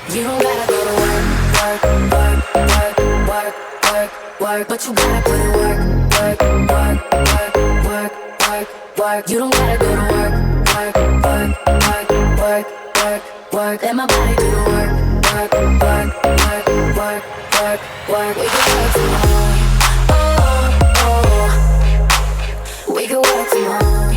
You don't gotta go to work, work, work, work, work, work, work, but you gotta put in work, work, work, work, work, work, work. You don't gotta go to work, work, work, work, work, work, work. Let my body do the work, work, work, work, work, work, work. We can work from home, oh, oh. We can work from home.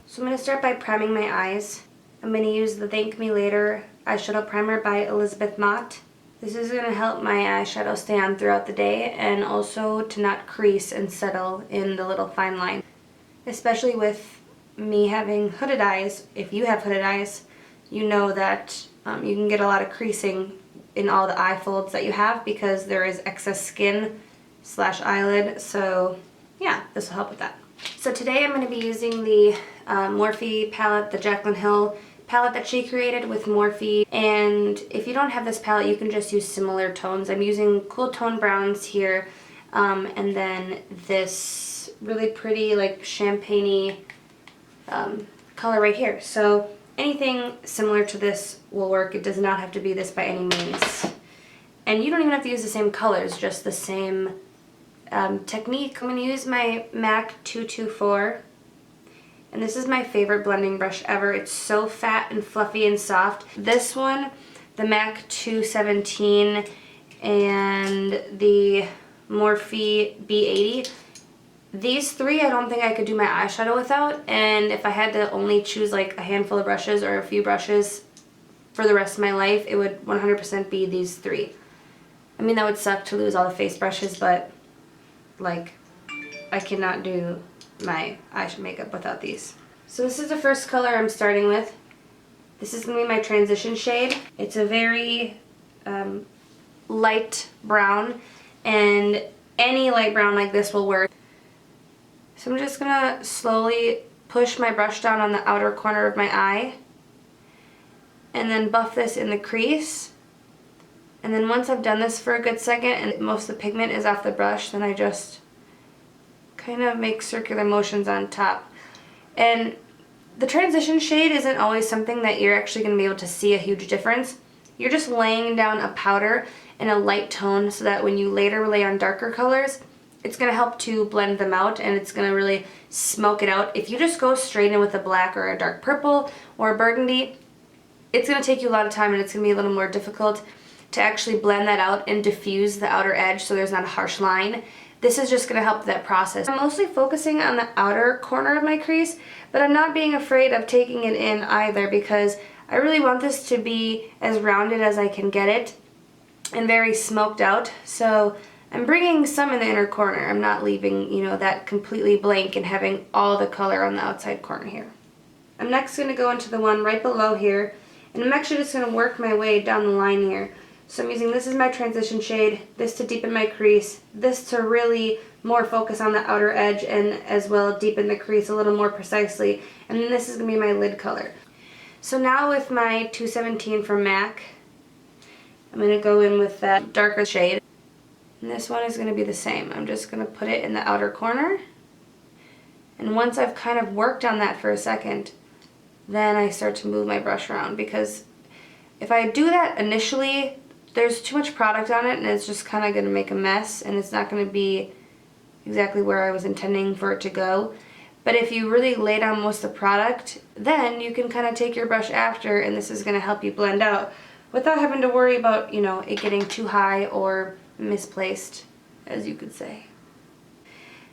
So I'm gonna start by priming my eyes. I'm going to use the Thank Me Later eyeshadow primer by Elizabeth Mott. This is going to help my eyeshadow stay on throughout the day and also to not crease and settle in the little fine line. Especially with me having hooded eyes, if you have hooded eyes, you know that you can get a lot of creasing in all the eye folds that you have because there is excess skin / eyelid. So yeah, this will help with that. So today I'm going to be using the Morphe palette, the Jaclyn Hill palette that she created with Morphe. And if you don't have this palette, you can just use similar tones. I'm using cool tone browns here, and then this really pretty like champagne-y color right here. So anything similar to this will work. It does not have to be this by any means. And you don't even have to use the same colors, just the same technique. I'm going to use my MAC 224, and this is my favorite blending brush ever. It's so fat and fluffy and soft. This one, the MAC 217, and the Morphe B80. These three I don't think I could do my eyeshadow without, and if I had to only choose like a handful of brushes or a few brushes for the rest of my life, it would 100% be these three. I mean, that would suck to lose all the face brushes, but like, I cannot do my eyeshadow makeup without these. So this is the first color I'm starting with. This is going to be my transition shade. It's a very light brown, and any light brown like this will work. So I'm just going to slowly push my brush down on the outer corner of my eye and then buff this in the crease. And then once I've done this for a good second and most of the pigment is off the brush, then I just kind of make circular motions on top. And the transition shade isn't always something that you're actually going to be able to see a huge difference. You're just laying down a powder in a light tone so that when you later lay on darker colors, it's going to help to blend them out and it's going to really smoke it out. If you just go straight in with a black or a dark purple or a burgundy, it's going to take you a lot of time and it's going to be a little more difficult to actually blend that out and diffuse the outer edge so there's not a harsh line. This is just going to help that process. I'm mostly focusing on the outer corner of my crease, but I'm not being afraid of taking it in either because I really want this to be as rounded as I can get it and very smoked out. So I'm bringing some in the inner corner. I'm not leaving, you know, that completely blank and having all the color on the outside corner here. I'm next going to go into the one right below here, and I'm actually just going to work my way down the line here. So I'm using this as my transition shade, this to deepen my crease, this to really more focus on the outer edge and as well deepen the crease a little more precisely. And then this is going to be my lid color. So now with my 217 from MAC, I'm going to go in with that darker shade. And this one is going to be the same. I'm just going to put it in the outer corner. And once I've kind of worked on that for a second, then I start to move my brush around, because if I do that initially, there's too much product on it and it's just kind of going to make a mess and it's not going to be exactly where I was intending for it to go. But if you really lay down most of the product, then you can kind of take your brush after and this is going to help you blend out without having to worry about, you know, it getting too high or misplaced, as you could say.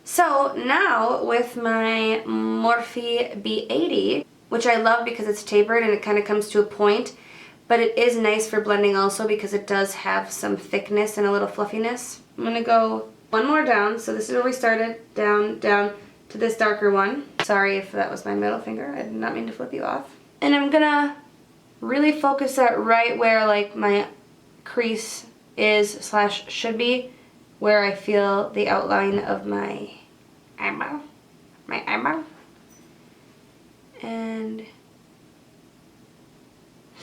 So now with my Morphe B80, which I love because it's tapered and it kind of comes to a point, but it is nice for blending also because it does have some thickness and a little fluffiness. I'm going to go one more down. So this is where we started, down, down to this darker one. Sorry if that was my middle finger. I did not mean to flip you off. And I'm going to really focus that right where like my crease is / should be, where I feel the outline of my eyebrow. And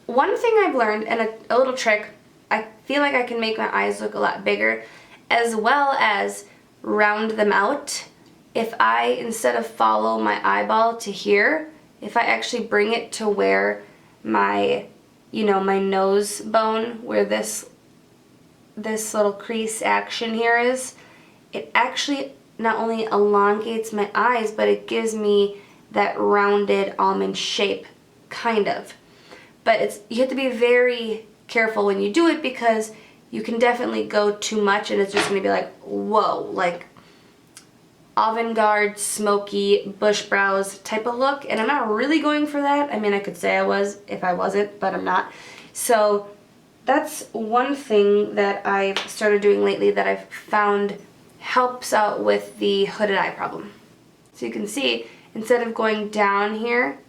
one thing I've learned, and a little trick, I feel like I can make my eyes look a lot bigger as well as round them out. If I, instead of follow my eyeball to here, if I actually bring it to where my you know, my nose bone where this little crease action here is, it actually not only elongates my eyes, but it gives me that rounded almond shape, kind of. But you have to be very careful when you do it, because you can definitely go too much and it's just going to be like, whoa, like avant-garde, smoky, bush brows type of look. And I'm not really going for that. I mean, I could say I was if I wasn't, but I'm not. So that's one thing that I've started doing lately that I've found helps out with the hooded eye problem. So you can see, instead of going down here,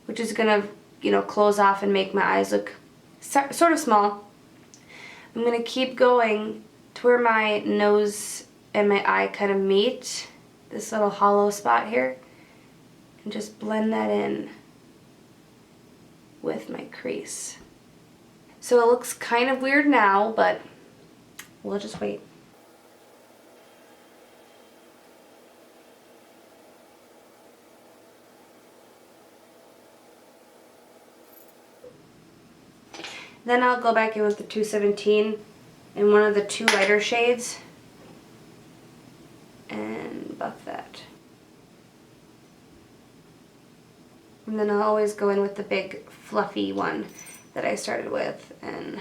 which is going to, you know, close off and make my eyes look sort of small, I'm going to keep going to where my nose and my eye kind of meet, this little hollow spot here, and just blend that in with my crease. So it looks kind of weird now, but we'll just wait. Then I'll go back in with the 217 in one of the two lighter shades and buff that. And then I'll always go in with the big fluffy one that I started with, and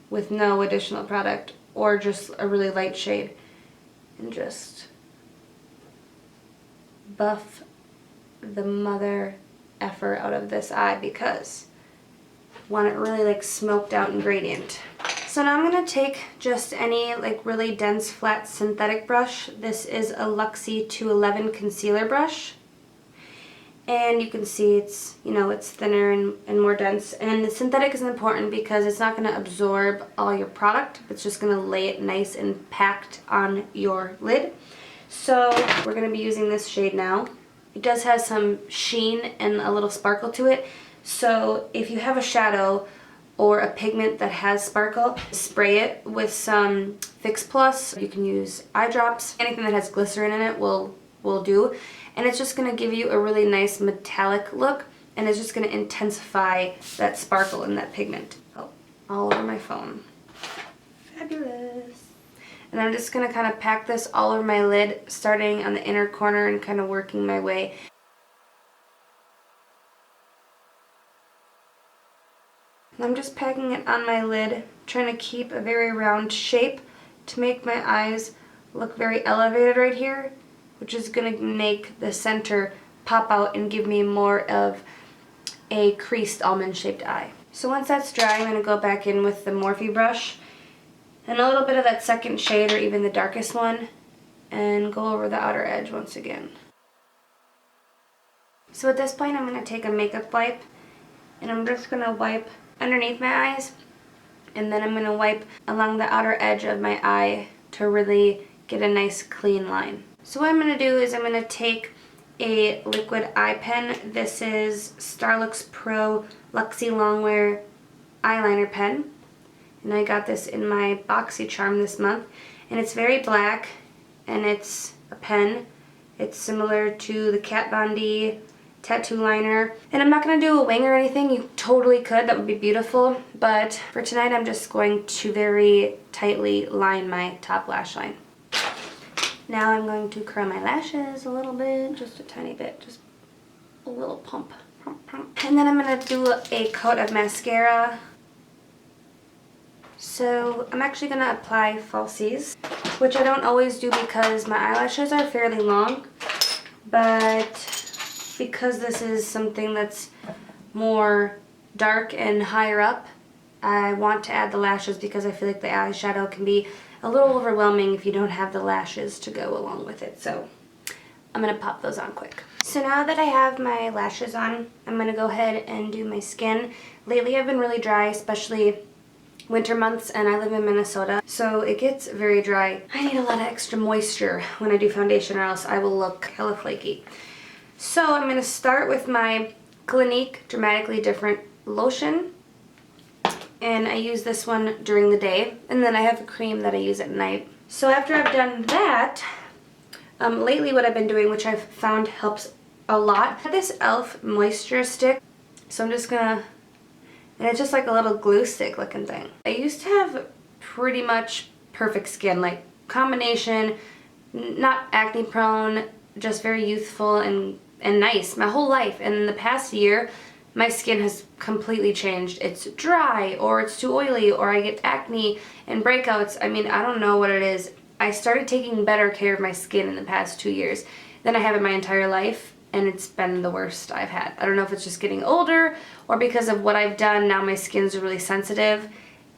with no additional product or just a really light shade, and just buff the mother effer out of this eye because I want it really like smoked out and gradient. So now I'm going to take just any like really dense flat synthetic brush. This is a Luxe 211 concealer brush. And you can see it's, you know, it's thinner and more dense. And the synthetic is important because it's not going to absorb all your product. It's just going to lay it nice and packed on your lid. So we're going to be using this shade now. It does have some sheen and a little sparkle to it. So if you have a shadow or a pigment that has sparkle, spray it with some Fix Plus. You can use eye drops. Anything that has glycerin in it will do. And it's just going to give you a really nice metallic look, and it's just going to intensify that sparkle in that pigment. Oh, all over my phone. Fabulous. And I'm just going to kind of pack this all over my lid, starting on the inner corner and kind of working my way. And I'm just packing it on my lid, trying to keep a very round shape to make my eyes look very elevated right here, which is going to make the center pop out and give me more of a creased almond shaped eye. So once that's dry, I'm going to go back in with the Morphe brush and a little bit of that second shade or even the darkest one and go over the outer edge once again. So at this point I'm going to take a makeup wipe and I'm just going to wipe underneath my eyes, and then I'm going to wipe along the outer edge of my eye to really get a nice clean line. So what I'm going to do is I'm going to take a liquid eye pen. This is Starlooks Pro Luxe Longwear eyeliner pen, and I got this in my BoxyCharm this month, and it's very black and it's a pen. It's similar to the Kat Von D tattoo liner, and I'm not going to do a wing or anything. You totally could, that would be beautiful, but for tonight I'm just going to very tightly line my top lash line. Now I'm going to curl my lashes a little bit, just a tiny bit, just a little pump. And then I'm going to do a coat of mascara. So I'm actually going to apply falsies, which I don't always do because my eyelashes are fairly long, but because this is something that's more dark and higher up, I want to add the lashes because I feel like the eyeshadow can be a little overwhelming if you don't have the lashes to go along with it. So I'm going to pop those on quick. So now that I have my lashes on, I'm going to go ahead and do my skin. Lately I've been really dry, especially winter months, and I live in Minnesota, so it gets very dry. I need a lot of extra moisture when I do foundation or else I will look hella flaky. So I'm going to start with my Clinique Dramatically Different lotion, and I use this one during the day, and then I have a cream that I use at night. So after I've done that, lately what I've been doing, which I've found helps a lot, this E.L.F. moisture stick. So I'm just going to And it's just like a little glue stick looking thing. I used to have pretty much perfect skin, like combination, not acne prone, just very youthful and nice my whole life. And in the past year, my skin has completely changed. It's dry, or it's too oily, or I get acne and breakouts. I mean, I don't know what it is. I started taking better care of my skin in the past 2 years than I have in my entire life, and it's been the worst I've had. I don't know if it's just getting older or because of what I've done. Now my skin's really sensitive.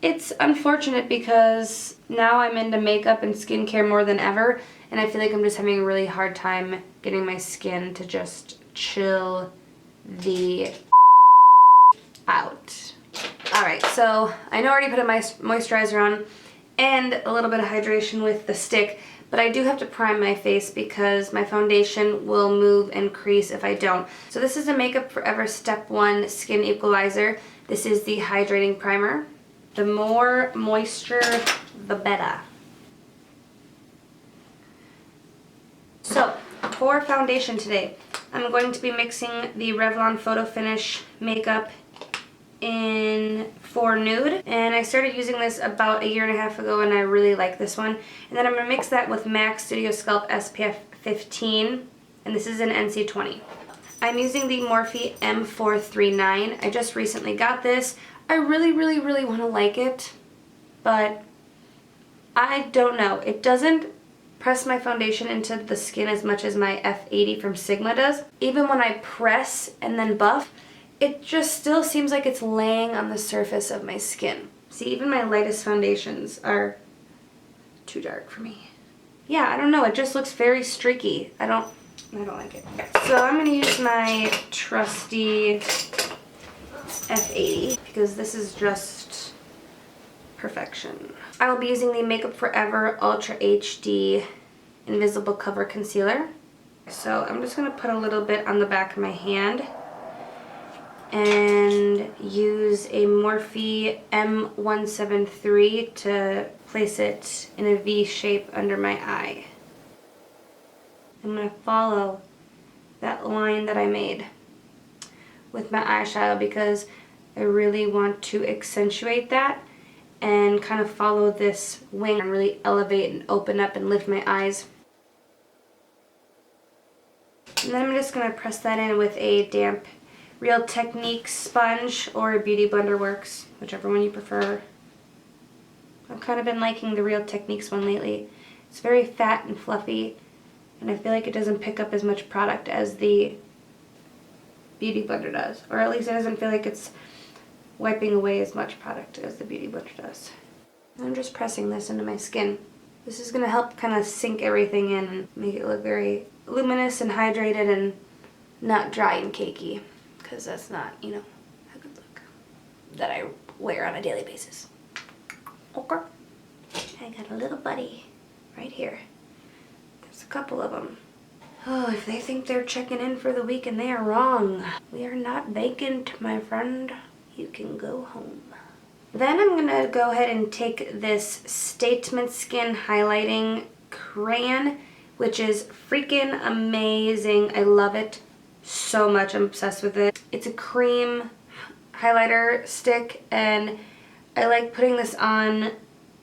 It's unfortunate because now I'm into makeup and skincare more than ever, and I feel like I'm just having a really hard time getting my skin to just chill the out. Alright, so I know I already put a moisturizer on and a little bit of hydration with the stick, but I do have to prime my face because my foundation will move and crease if I don't. So this is a Makeup Forever Step 1 Skin Equalizer. This is the Hydrating Primer. The more moisture, the better. So, for foundation today, I'm going to be mixing the Revlon Photo Finish makeup for Nude, and I started using this about 1.5 years ago, and I really like this one. And then I'm going to mix that with MAC Studio Sculpt SPF 15, and this is an NC20. I'm using the Morphe M439. I just recently got this. I really want to like it, but I don't know. It doesn't press my foundation into the skin as much as my F80 from Sigma does. Even when I press and then buff, it just still seems like it's laying on the surface of my skin. See, even my lightest foundations are too dark for me. Yeah, I don't know. It just looks very streaky. I don't like it. So I'm going to use my trusty F80 because this is just perfection. I will be using the Makeup Forever Ultra HD Invisible Cover Concealer. So I'm just going to put a little bit on the back of my hand and use a Morphe M173 to place it in a V shape under my eye. I'm going to follow that line that I made with my eyeshadow because I really want to accentuate that and kind of follow this wing and really elevate and open up and lift my eyes. And then I'm just going to press that in with a damp Real Techniques sponge, or a Beauty Blender works, whichever one you prefer. I've kind of been liking the Real Techniques one lately. It's very fat and fluffy, and I feel like it doesn't pick up as much product as the Beauty Blender does. Or at least it doesn't feel like it's wiping away as much product as the Beauty Blender does. I'm just pressing this into my skin. This is going to help kind of sink everything in and make it look very luminous and hydrated and not dry and cakey. Because that's not, you know, a good look that I wear on a daily basis. Okay. I got a little buddy right here. There's a couple of them. Oh, if they think they're checking in for the weekend, they are wrong. We are not vacant, my friend. You can go home. Then I'm going to go ahead and take this Statement Skin Highlighting Crayon, which is freaking amazing. I love it so much. I'm obsessed with it. It's a cream highlighter stick, and I like putting this on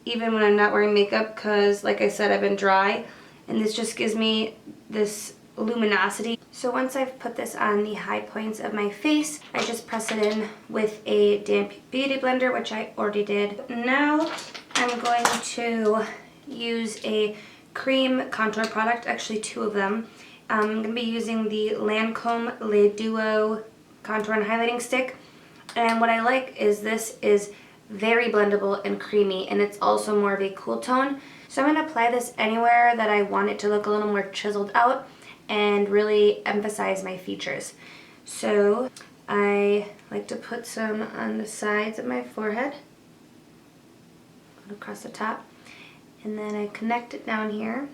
even when I'm not wearing makeup because, like I said, I've been dry, and this just gives me this luminosity. So once I've put this on the high points of my face, I just press it in with a damp beauty blender, which I already did. Now I'm going to use a cream contour product, actually 2 of them. I'm going to be using the Lancome Le Duo Contour and Highlighting Stick. And what I like is this is very blendable and creamy, and it's also more of a cool tone. So I'm going to apply this anywhere that I want it to look a little more chiseled out and really emphasize my features. So I like to put some on the sides of my forehead, across the top, and then I connect it down here.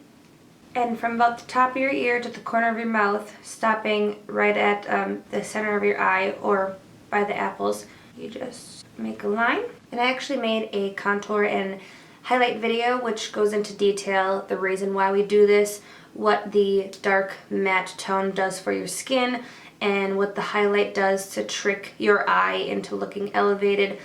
And from about the top of your ear to the corner of your mouth, stopping right at the center of your eye or by the apples, you just make a line. And I actually made a contour and highlight video which goes into detail the reason why we do this, what the dark matte tone does for your skin, and what the highlight does to trick your eye into looking elevated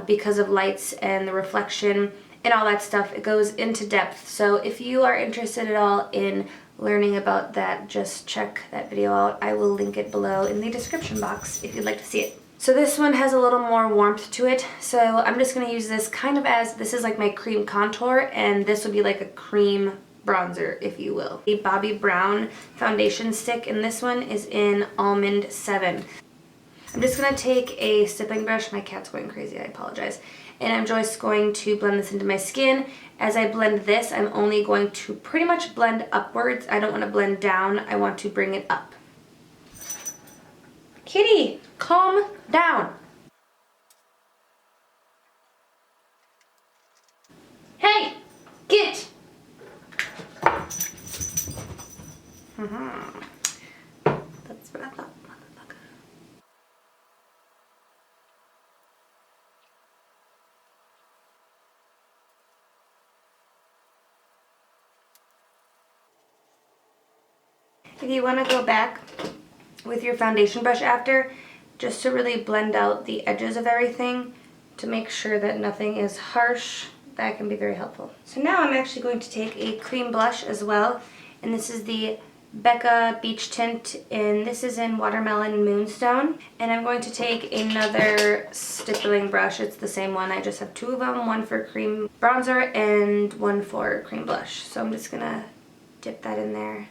because of lights and the reflection and all that stuff. It goes into depth. So if you are interested at all in learning about that, just check that video out. I will link it below in the description box if you'd like to see it. So this one has a little more warmth to it, so I'm just going to use this kind of as, this is like my cream contour, and this would be like a cream bronzer, if you will. The Bobbi Brown foundation stick, and this one is in Almond 7. I'm just going to take a stippling brush. My cat's going crazy, I apologize. And I'm just going to blend this into my skin. As I blend this, I'm only going to pretty much blend upwards. I don't want to blend down. I want to bring it up. Kitty, calm down. Hey, get. That's what I thought. If you want to go back with your foundation brush after, just to really blend out the edges of everything to make sure that nothing is harsh, that can be very helpful. So now I'm actually going to take a cream blush as well, and this is the Becca Beach Tint, and this is in Watermelon and Moonstone. And I'm going to take another stippling brush. It's the same one, I just have two of them, one for cream bronzer and one for cream blush. So I'm just gonna dip that in there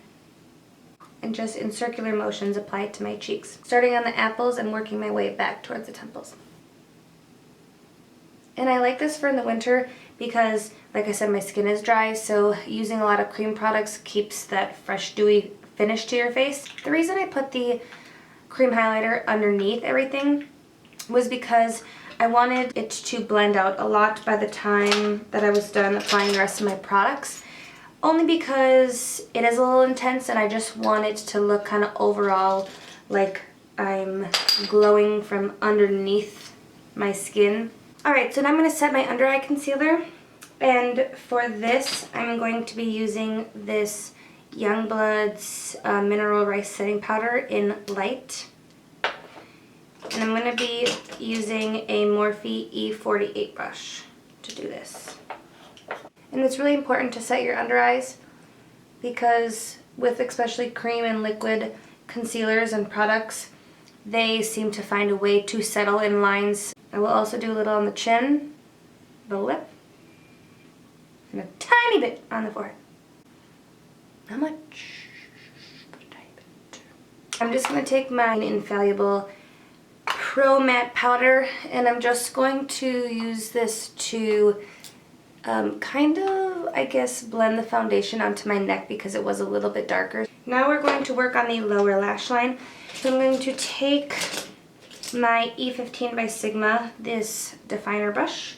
and just in circular motions apply it to my cheeks, starting on the apples and working my way back towards the temples. And I like this for in the winter because, like I said, my skin is dry, so using a lot of cream products keeps that fresh, dewy finish to your face. The reason I put the cream highlighter underneath everything was because I wanted it to blend out a lot by the time that I was done applying the rest of my products. Only because it is a little intense and I just want it to look kind of overall like I'm glowing from underneath my skin. Alright, so now I'm going to set my under eye concealer, and for this I'm going to be using this Youngblood's Mineral Rice Setting Powder in Light. And I'm going to be using a Morphe E48 brush to do this. And it's really important to set your under eyes because with especially cream and liquid concealers and products, they seem to find a way to settle in lines. I will also do a little on the chin, the lip, and a tiny bit on the forehead. Not much, but a tiny bit. I'm just going to take my Infallible Pro Matte Powder, and I'm just going to use this to kind of, I guess, blend the foundation onto my neck because it was a little bit darker. Now we're going to work on the lower lash line. So I'm going to take my E15 by Sigma, this definer brush,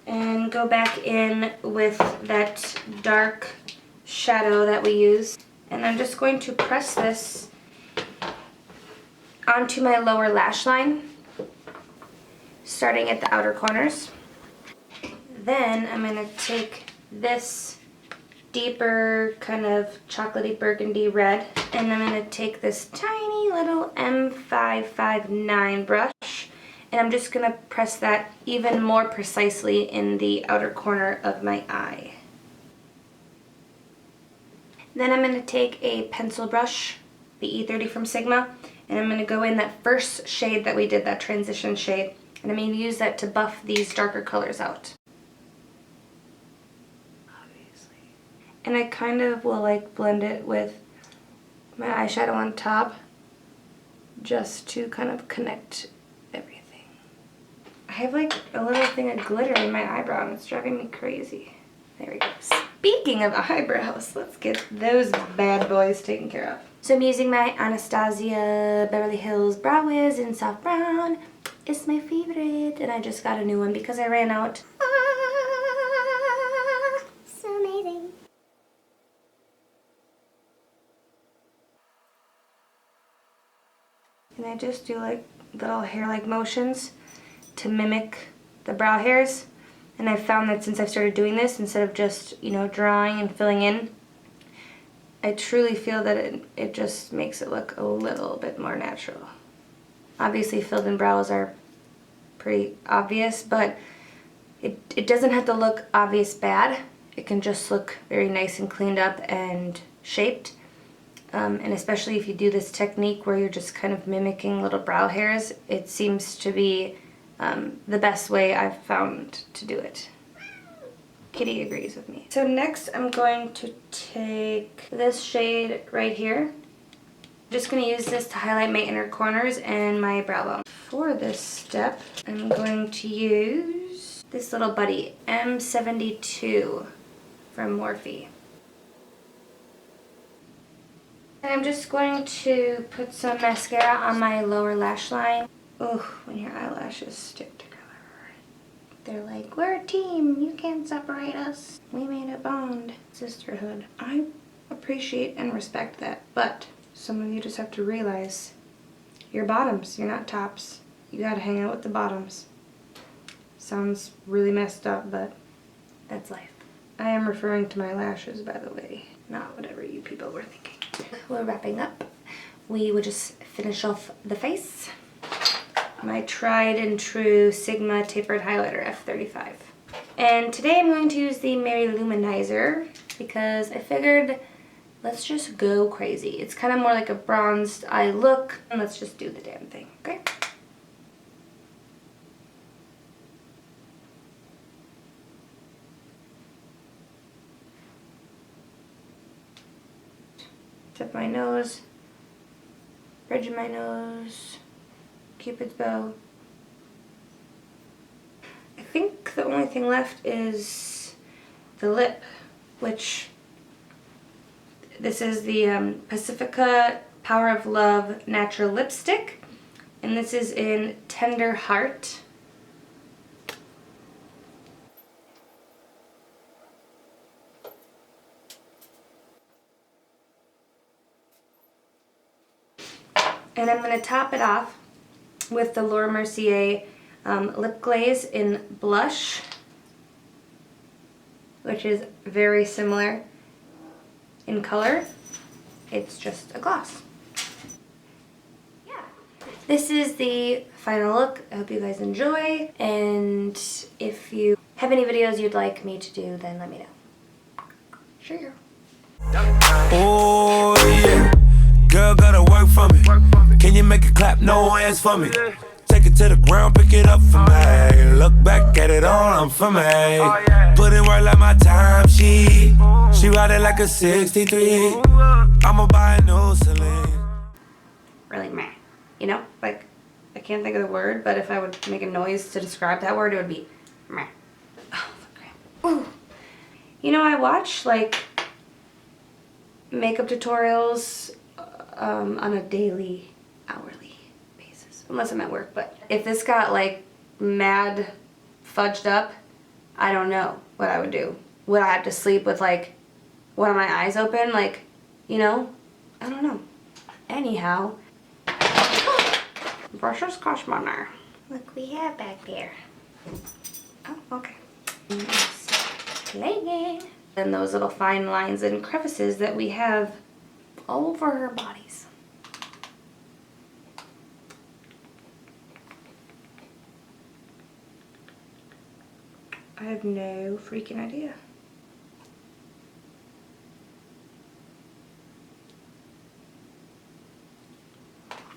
and go back in with that dark shadow that we used. And I'm just going to press this onto my lower lash line, starting at the outer corners. Then I'm going to take this deeper kind of chocolatey burgundy red, and I'm going to take this tiny little M559 brush, and I'm just going to press that even more precisely in the outer corner of my eye. Then I'm going to take a pencil brush, the E30 from Sigma, and I'm going to go in that first shade that we did, that transition shade, and I'm going to use that to buff these darker colors out. And I kind of will like blend it with my eyeshadow on top just to kind of connect everything. I have like a little thing of glitter in my eyebrow and it's driving me crazy. There we go. Speaking of eyebrows, let's get those bad boys taken care of. So I'm using my Anastasia Beverly Hills Brow Wiz in soft brown. It's my favorite, and I just got a new one because I ran out. So amazing. And I just do like little hair-like motions to mimic the brow hairs. And I've found that since I've started doing this, instead of just, you know, drawing and filling in, I truly feel that it just makes it look a little bit more natural. Obviously filled in brows are pretty obvious, but it doesn't have to look obvious bad. It can just look very nice and cleaned up and shaped. And especially if you do this technique where you're just kind of mimicking little brow hairs, it seems to be the best way I've found to do it. Kitty agrees with me. So next I'm going to take this shade right here. I'm just going to use this to highlight my inner corners and my brow bone. For this step, I'm going to use this little buddy, M72 from Morphe. And I'm just going to put some mascara on my lower lash line. Ugh, when your eyelashes stick together. They're like, we're a team, you can't separate us. We made a bond. Sisterhood. I appreciate and respect that, but some of you just have to realize you're bottoms, you're not tops. You gotta hang out with the bottoms. Sounds really messed up, but that's life. I am referring to my lashes, by the way, not whatever you people were thinking. We're wrapping up. We would just finish off the face. My tried and true Sigma Tapered Highlighter F35. And today I'm going to use the Mary Luminizer because I figured let's just go crazy. It's kind of more like a bronzed eye look, and let's just do the damn thing, okay? Tip my nose, bridge of my nose, Cupid's bow. I think the only thing left is the lip, which this is the Pacifica Power of Love Natural Lipstick, and this is in Tender Heart. And I'm going to top it off with the Laura Mercier lip glaze in Blush, which is very similar in color. It's just a gloss. Yeah. This is the final look. I hope you guys enjoy, and if you have any videos you'd like me to do, then let me know. Sure. Oh yeah, girl gotta work for me. Can you make it clap? No hands for me. Take it to the ground, pick it up for me. Look back at it all, I'm for me. Put in work like my time she ride it like a 63. I'ma buy a new Celine. Really meh. You know, like, I can't think of the word, but if I would make a noise to describe that word, it would be meh. Oh, okay. Ooh. You know, I watch like makeup tutorials on a daily, hourly basis, unless I'm at work. But if this got like mad fudged up, I don't know what I would do. Would I have to sleep with like one of my eyes open? Like, you know, I don't know. Anyhow, brushes cost money. Look, we have back there. Oh, okay. Slinging. And those little fine lines and crevices that we have all over our bodies. I have no freaking idea.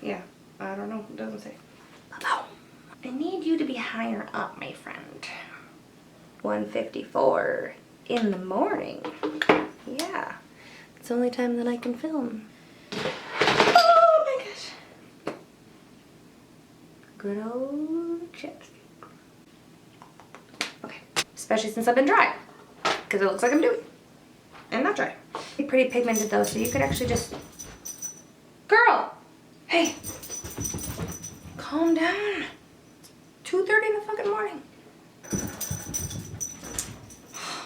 Yeah, I don't know. It doesn't say. I need you to be higher up, my friend. 1:54 in the morning. Yeah, it's the only time that I can film. Oh my gosh. Good old chipstick. Okay, especially since I've been dry, because it looks like I'm dewy and not dry. Pretty pigmented though, so you could actually just, girl, hey, calm down. 2:30 in the fucking morning.